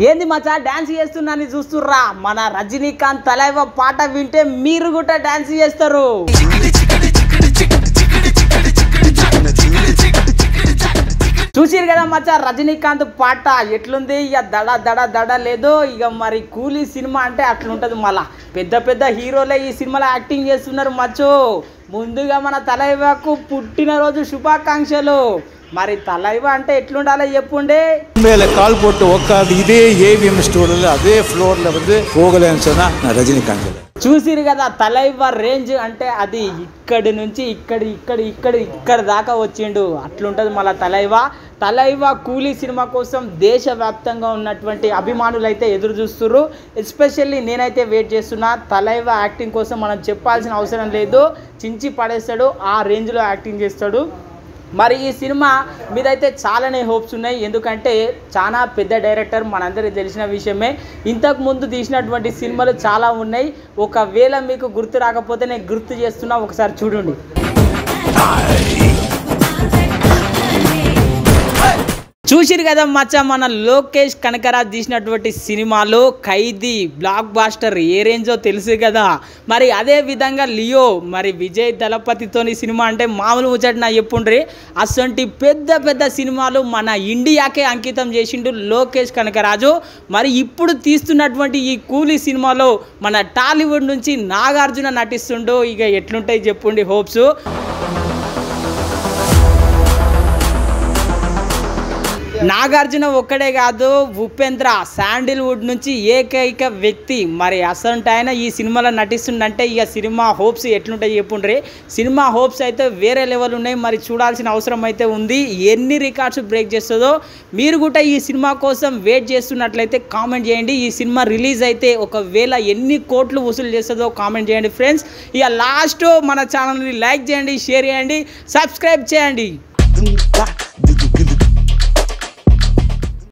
ఏంది మచ్చా డాన్స్ చేస్తున్నాని చూస్తుర్రా? మన రజనీకాంత్ తలైవ పాట వింటే మీరు కూడా డాన్స్ చేస్తారు. చూసిరు కదా మచ్చా రజనీకాంత్ పాట ఎట్లుంది? ఇక దడ దడ దడ లేదు. ఇక మరి కూలీ సినిమా అంటే అట్లుంటది. మళ్ళా పెద్ద పెద్ద హీరోలే ఈ సినిమాలో యాక్టింగ్ చేస్తున్నారు మచ్చు. ముందుగా మన తలైవకు పుట్టినరోజు శుభాకాంక్షలు. మరి తలైవ అంటే ఎట్లుండాలో చెప్పుండే. కాల్ పోட்டு உட்காந்து இதே ஏவிஎம் ஸ்டோர்ல அதே ఫ్లోర్ல வந்து போகலன்னு சொன்னா రజనీకాంత్. చూసిరు కదా తలైవ రేంజ్ అంటే అది ఇక్కడి నుంచి ఇక్కడ దాకా వచ్చిండు. అట్లుంటది మళ్ళీ తలైవ కూలీ సినిమా కోసం దేశవ్యాప్తంగా ఉన్నటువంటి అభిమానులు అయితే ఎదురు చూస్తున్నారు. ఎస్పెషల్లీ నేనైతే వెయిట్ చేస్తున్నా. తలైవ యాక్టింగ్ కోసం మనం చెప్పాల్సిన అవసరం లేదు, చించి పడేస్తాడు, ఆ రేంజ్లో యాక్టింగ్ చేస్తాడు. మరి ఈ సినిమా మీదైతే చాలానే హోప్స్ ఉన్నాయి. ఎందుకంటే చాలా పెద్ద డైరెక్టర్, మనందరికీ తెలిసిన విషయమే. ఇంతకు ముందు తీసినటువంటి సినిమాలు చాలా ఉన్నాయి. ఒకవేళ మీకు గుర్తు రాకపోతే నేను గుర్తు చేస్తున్నా, ఒకసారి చూడండి. చూసిరు కదా మచ్చా మన లోకేష్ కనకరాజ్ తీసినటువంటి సినిమాలో ఖైదీ బ్లాక్ బాస్టర్ ఏ రేంజో తెలుసు కదా. మరి అదే విధంగా లియో మరి విజయ్ దళపతితోని సినిమా అంటే మామూలు ముచ్చట నా చెప్పుండ్రి. అసంటి పెద్ద పెద్ద సినిమాలు మన ఇండియాకే అంకితం చేసిండు లోకేష్ కనకరాజు. మరి ఇప్పుడు తీస్తున్నటువంటి ఈ కూలీ సినిమాలో మన టాలీవుడ్ నుంచి నాగార్జున నటిస్తుండు. ఇక ఎట్లుంటాయి చెప్పుండి హోప్స్. నాగార్జున ఒక్కడే కాదు, ఉపేంద్ర శాండిల్వుడ్ నుంచి ఏకైక వ్యక్తి. మరి అసలు ఆయన ఈ సినిమాలో నటిస్తుండంటే ఇక సినిమా హోప్స్ ఎట్లుంటాయి చెప్పుండ్రి. సినిమా హోప్స్ అయితే వేరే లెవెల్ ఉన్నాయి. మరి చూడాల్సిన అవసరం అయితే ఉంది. ఎన్ని రికార్డ్స్ బ్రేక్ చేస్తుందో. మీరు కూడా ఈ సినిమా కోసం వెయిట్ చేస్తున్నట్లయితే కామెంట్ చేయండి. ఈ సినిమా రిలీజ్ అయితే ఒకవేళ ఎన్ని కోట్లు వసూలు చేస్తుందో కామెంట్ చేయండి ఫ్రెండ్స్. ఇక లాస్ట్ మన ఛానల్ని లైక్ చేయండి, షేర్ చేయండి, సబ్స్క్రైబ్ చేయండి.